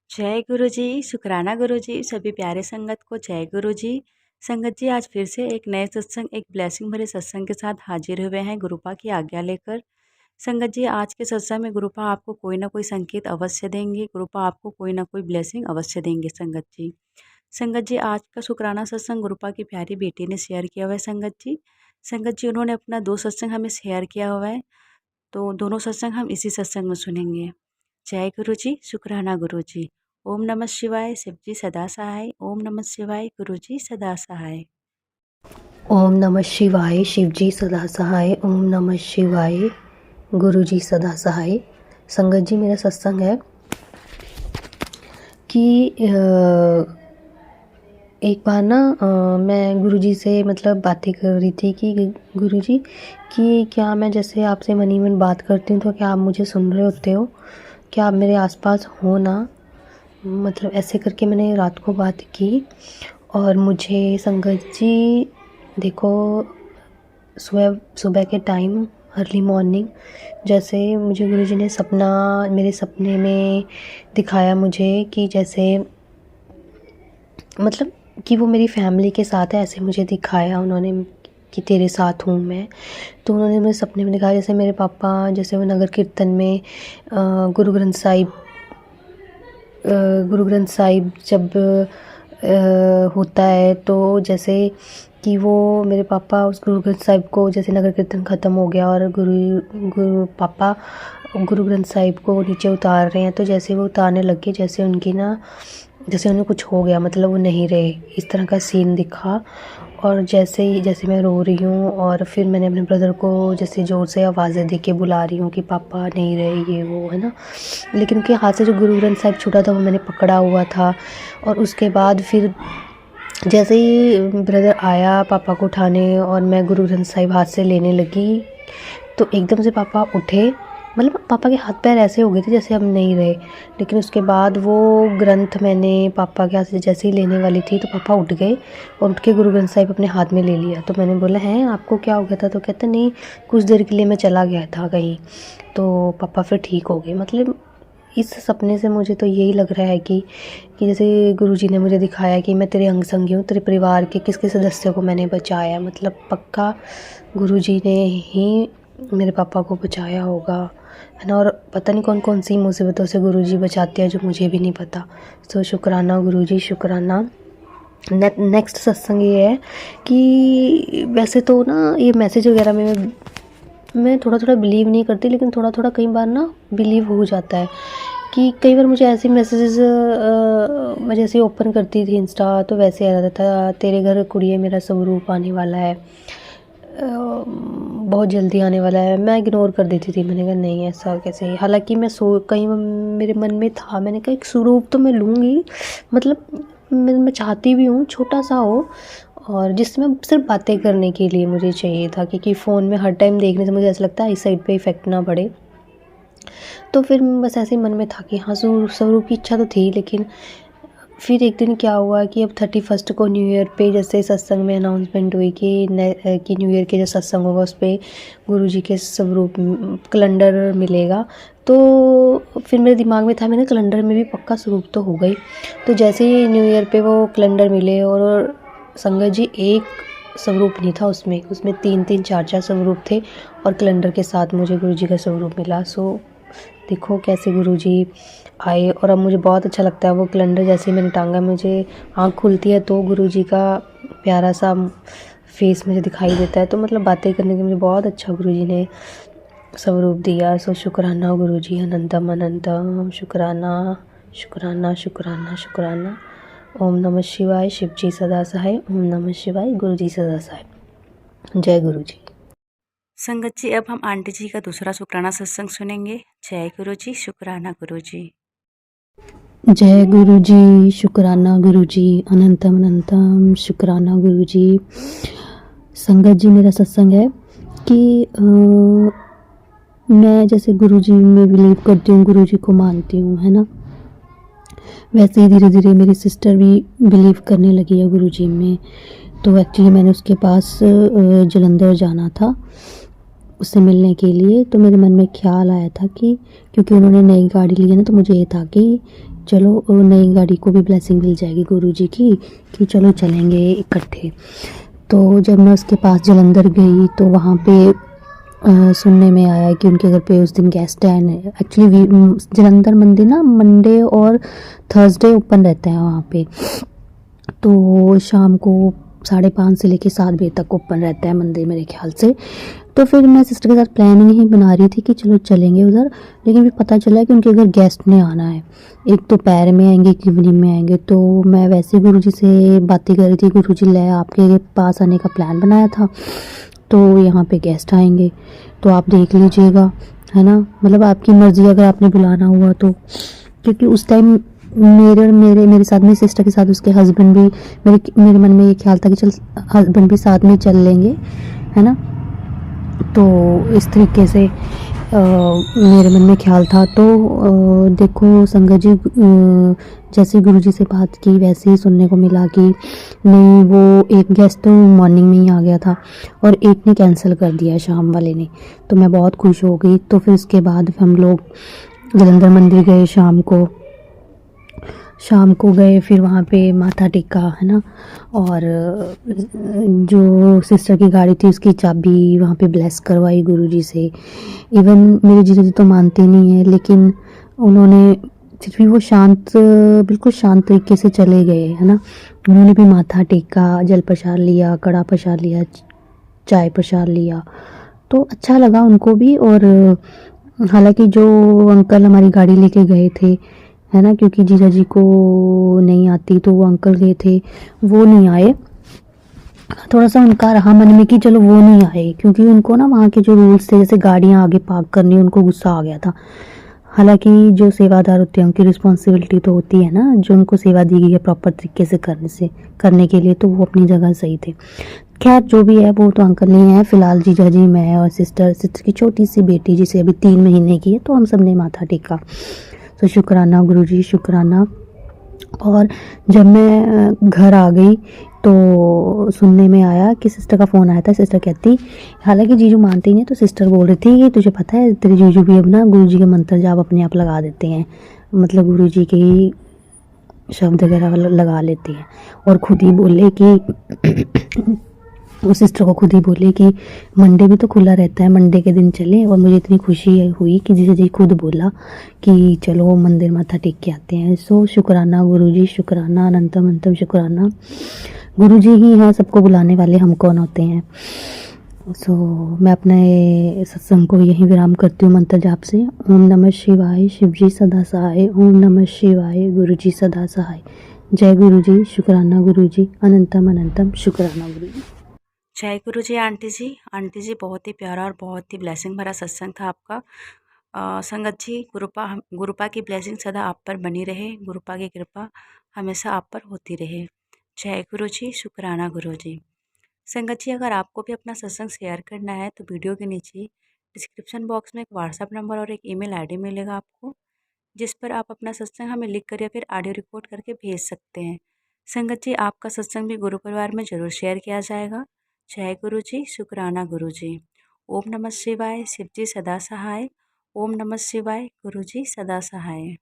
जय गुरु जी, शुक्राना गुरु जी, सभी प्यारे संगत को जय गुरु जी। संगत जी आज फिर से एक नए सत्संग, एक ब्लेसिंग भरे सत्संग के साथ हाजिर हुए हैं गुरुपा की आज्ञा लेकर। संगत जी आज के सत्संग में गुरुपा आपको कोई ना कोई संकेत अवश्य देंगे, गुरुपा आपको कोई ना कोई ब्लेसिंग अवश्य देंगे संगत जी। संगत जी आज का शुक्राना सत्संग गुरुपा की प्यारी बेटी ने शेयर किया हुआ है संगत जी। संगत जी उन्होंने अपना 2 सत्संग हमें शेयर किया हुआ है, तो दोनों सत्संग हम इसी सत्संग में सुनेंगे। जय गुरु जी, शुक्राना गुरु जी। ओम नमः शिवाय, शिव जी सदा सहाय। ओम नमः शिवाय, गुरु जी सदा सहाय। ओम नमः शिवाय, शिव जी सदा सहाय। ओम नमः शिवाय, गुरु जी सदा सहाय। संगत जी मेरा सत्संग है कि एक बार ना मैं गुरु जी से मतलब बातें कर रही थी कि गुरु जी कि क्या मैं जैसे आपसे मन ही मन बात करती हूँ तो क्या आप मुझे सुन रहे होते हो, क्या आप मेरे आसपास हो ना। मतलब ऐसे करके मैंने रात को बात की और मुझे संगत जी देखो सुबह सुबह के टाइम अर्ली मॉर्निंग जैसे मुझे गुरुजी ने सपना मेरे सपने में दिखाया मुझे कि जैसे मतलब कि वो मेरी फैमिली के साथ है, ऐसे मुझे दिखाया उन्होंने कि तेरे साथ हूँ मैं। तो उन्होंने मुझे सपने में दिखाया जैसे मेरे पापा जैसे वो नगर कीर्तन में गुरु ग्रंथ साहिब जब होता है तो जैसे कि वो मेरे पापा उस गुरु ग्रंथ साहिब को जैसे नगर कीर्तन ख़त्म हो गया और पापा गुरु ग्रंथ साहिब को नीचे उतार रहे हैं, तो जैसे वो उतारने लगे जैसे उनकी ना जैसे उन्हें कुछ हो गया, मतलब वो नहीं रहे, इस तरह का सीन दिखा। और जैसे ही जैसे मैं रो रही हूँ और फिर मैंने अपने ब्रदर को जैसे ज़ोर से आवाज़ें दे के बुला रही हूँ कि पापा नहीं रहे ये वो है ना, लेकिन उनके हाथ से जो गुरु ग्रंथ साहिब छूटा था वो मैंने पकड़ा हुआ था। और उसके बाद फिर जैसे ही ब्रदर आया पापा को उठाने और मैं गुरु ग्रंथ साहिब हाथ से लेने लगी तो एकदम से पापा उठे, मतलब पापा के हाथ पैर ऐसे हो गए थे जैसे अब नहीं रहे। लेकिन उसके बाद वो ग्रंथ मैंने पापा के हाथ से जैसे ही लेने वाली थी तो पापा उठ गए और उठ के गुरु ग्रंथ साहिब अपने हाथ में ले लिया। तो मैंने बोला हैं आपको क्या हो गया था, तो कहते नहीं कुछ देर के लिए मैं चला गया था कहीं, तो पापा फिर ठीक हो गए। मतलब इस सपने से मुझे तो यही लग रहा है कि जैसे गुरुजी ने मुझे दिखाया कि मैं तेरे अंग संगी हूँ, तेरे परिवार के किस किस सदस्य को मैंने बचाया, मतलब पक्का गुरुजी ने ही मेरे पापा को बचाया होगा, है ना। और पता नहीं कौन कौन सी मुसीबतों से गुरुजी बचाते हैं जो मुझे भी नहीं पता। तो शुक्राना गुरुजी, शुक्राना। नेक्स्ट सत्संग ये है कि वैसे तो ना ये मैसेज वगैरह में मैं थोड़ा थोड़ा बिलीव नहीं करती, लेकिन थोड़ा थोड़ा कई बार ना बिलीव हो जाता है कि कई बार मुझे ऐसे मैसेजेस मैं जैसे ओपन करती थी इंस्टा तो वैसे आ जाता था तेरे घर कुड़िए मेरा स्वरूप आने वाला है, बहुत जल्दी आने वाला है। मैं इग्नोर कर देती थी, मैंने कहा नहीं ऐसा कैसे, हालांकि मैं कहीं मेरे मन में था, मैंने कहा एक स्वरूप तो मैं लूँगी, मतलब मैं चाहती भी हूँ छोटा सा हो और जिसमें सिर्फ बातें करने के लिए मुझे चाहिए था, क्योंकि फ़ोन में हर टाइम देखने से मुझे ऐसा लगता है इस साइड पे इफ़ेक्ट ना पड़े। तो फिर बस ऐसे ही मन में था कि हाँ स्वरूप की इच्छा तो थी। लेकिन फिर एक दिन क्या हुआ कि अब 31 को न्यू ईयर पे जैसे सत्संग में अनाउंसमेंट हुई कि न्यू ईयर के जो सत्संग होगा उस पर गुरुजी के स्वरूप कैलेंडर मिलेगा। तो फिर मेरे दिमाग में था मैंने कैलेंडर में भी पक्का स्वरूप तो हो गई। तो जैसे ही न्यू ईयर पे वो कैलेंडर मिले और संगत जी एक स्वरूप नहीं था उसमें 3-3 4-4 स्वरूप थे और कैलेंडर के साथ मुझे गुरुजी का स्वरूप मिला। सो देखो कैसे गुरुजी आए और अब मुझे बहुत अच्छा लगता है वो कैलेंडर जैसे ही मैंने टांगा, मुझे आँख खुलती है तो गुरुजी का प्यारा सा फेस मुझे दिखाई देता है। तो मतलब बातें करने के मुझे बहुत अच्छा गुरुजी ने स्वरूप दिया। सो शुक्राना गुरुजी, अनंतम अनंतम शुक्राना शुक्राना शुक्राना शुक्राना। ओम नमः शिवाय, शिव जी सदा सहाय। ओम नमः शिवाय, गुरु जी सदा सहाय। जय गुरु जी। संगत जी अब हम आंटी जी का दूसरा शुक्राना सत्संग सुनेंगे। जय गुरु जी, शुक्राना गुरु जी। जय गुरु जी, शुक्राना गुरु जी, अनंतम अनंतम शुक्राना गुरु जी। संगत जी मेरा सत्संग है कि मैं जैसे गुरु जी में बिलीव करती हूँ, गुरु जी को मानती हूँ, है ना। वैसे ही धीरे धीरे मेरी सिस्टर भी बिलीव करने लगी है गुरु जी में। तो एक्चुअली मैंने उसके पास जलंधर जाना था उससे मिलने के लिए। तो मेरे मन में ख्याल आया था कि क्योंकि उन्होंने नई गाड़ी ली है ना, तो मुझे ये था कि चलो नई गाड़ी को भी ब्लेसिंग मिल जाएगी गुरुजी की कि चलो चलेंगे इकट्ठे। तो जब मैं उसके पास जलंधर गई तो वहाँ पे सुनने में आया कि उनके घर पे उस दिन गेस्ट आए हैं। एक्चुअली जलंधर मंदिर ना मंडे और थर्सडे ओपन रहता है वहाँ पे। तो शाम को 5:30 से लेके 7 बजे तक ओपन रहता है मंदिर मेरे ख्याल से। तो फिर मैं सिस्टर के साथ प्लानिंग ही बना रही थी कि चलो चलेंगे उधर, लेकिन फिर पता चला कि उनके घर गेस्ट ने आना है। एक दोपहर में आएंगे, एक इवनिंग में आएंगे। तो मैं वैसे ही गुरुजी से बातें कर रही थी, गुरुजी ले आपके पास आने का प्लान बनाया था, तो यहाँ पे गेस्ट आएंगे तो आप देख लीजिएगा, है ना, मतलब आपकी मर्ज़ी अगर आपने बुलाना हुआ तो। क्योंकि उस टाइम मेरे साथ में सिस्टर के साथ उसके हस्बैंड भी, मेरे मन में ये ख्याल था कि चल हस्बैंड भी साथ में चल लेंगे, है ना। तो इस तरीके से मेरे मन में ख्याल था। तो देखो संगत जी, जैसे गुरुजी से बात की वैसे ही सुनने को मिला कि नहीं, वो एक गेस्ट तो मॉर्निंग में ही आ गया था और एक ने कैंसिल कर दिया शाम वाले ने। तो मैं बहुत खुश हो गई। तो फिर उसके बाद हम लोग जलंधर मंदिर गए शाम को गए, फिर वहाँ पे माथा टेका, है ना। और जो सिस्टर की गाड़ी थी उसकी चाबी वहाँ पे ब्लेस करवाई गुरुजी से। इवन मेरे जीजा जी तो मानते नहीं है, लेकिन उन्होंने फिर भी वो बिल्कुल शांत तरीके से चले गए, है ना। उन्होंने भी माथा टेका, जल प्रसाद लिया, कड़ा प्रसाद लिया, चाय प्रसाद लिया। तो अच्छा लगा उनको भी। और हालांकि जो अंकल हमारी गाड़ी लेके गए थे, है ना, क्योंकि जीजा जी को नहीं आती तो वो अंकल गए थे, वो नहीं आए। थोड़ा सा उनका रहा मन में कि चलो वो नहीं आए, क्योंकि उनको ना वहाँ के जो रूल्स थे, जैसे गाड़ियाँ आगे पार्क करनी, उनको गुस्सा आ गया था। हालांकि जो सेवादार होते हैं उनकी रिस्पॉन्सिबिलिटी तो होती है ना, जो उनको सेवा दी गई है प्रॉपर तरीके से करने के लिए, तो वो अपनी जगह सही थे। खैर जो भी है, वो तो अंकल नहीं है फिलहाल, जीजा जी, मैं और सिस्टर की छोटी सी बेटी जिसे अभी 3 महीने की है, तो हम सब ने माथा टेका। तो शुक्राना गुरुजी, शुक्राना। और जब मैं घर आ गई तो सुनने में आया कि सिस्टर का फ़ोन आया था। सिस्टर कहती, हालांकि जीजू मानते ही नहीं, तो सिस्टर बोल रही थी कि तुझे पता है तेरे जीजू भी अब ना गुरुजी के मंत्र जाप अपने आप लगा देते हैं, मतलब गुरुजी के ही शब्द वगैरह लगा लेते हैं। और खुद ही बोले कि वो सिस्टर को खुद ही बोले कि मंडे भी तो खुला रहता है, मंडे के दिन चले। और मुझे इतनी खुशी हुई कि जीजा जी खुद बोला कि चलो मंदिर माथा टेक के आते हैं। सो शुक्राना गुरुजी, शुक्राना, अनंतम अनंतम शुक्राना। गुरुजी ही हैं सबको बुलाने वाले, हम कौन होते हैं। सो मैं अपने सत्संग को यहीं विराम करती हूँ मंत्र जाप से। ओम नमः शिवाय, शिव जी सदा सहाय। ओम नमः शिवाय, गुरु जी सदा सहाय। जय गुरु जी, शुक्राना गुरु जी, अनंतम अनंतम शुक्राना गुरु जी। जय गुरु जी आंटी जी। आंटी जी, बहुत ही प्यारा और बहुत ही ब्लेसिंग भरा सत्संग था आपका। संगत जी, गुरुपा की ब्लेसिंग सदा आप पर बनी रहे, गुरुपा की कृपा हमेशा आप पर होती रहे। जय गुरु जी, शुक्राना गुरु जी। संगत जी, अगर आपको भी अपना सत्संग शेयर करना है तो वीडियो के नीचे डिस्क्रिप्शन बॉक्स में एक व्हाट्सएप नंबर और एक ईमेल आईडी मिलेगा आपको, जिस पर आप अपना सत्संग हमें लिख कर या फिर ऑडियो रिकॉर्ड करके भेज सकते हैं। संगत जी, आपका सत्संग भी गुरु परिवार में ज़रूर शेयर किया जाएगा। जय गुरु जी, शुक्राना गुरु जी। ओम नमः शिवाय, शिव जी सदा सहाय। ओम नमः शिवाय, गुरु जी सदा सहाय।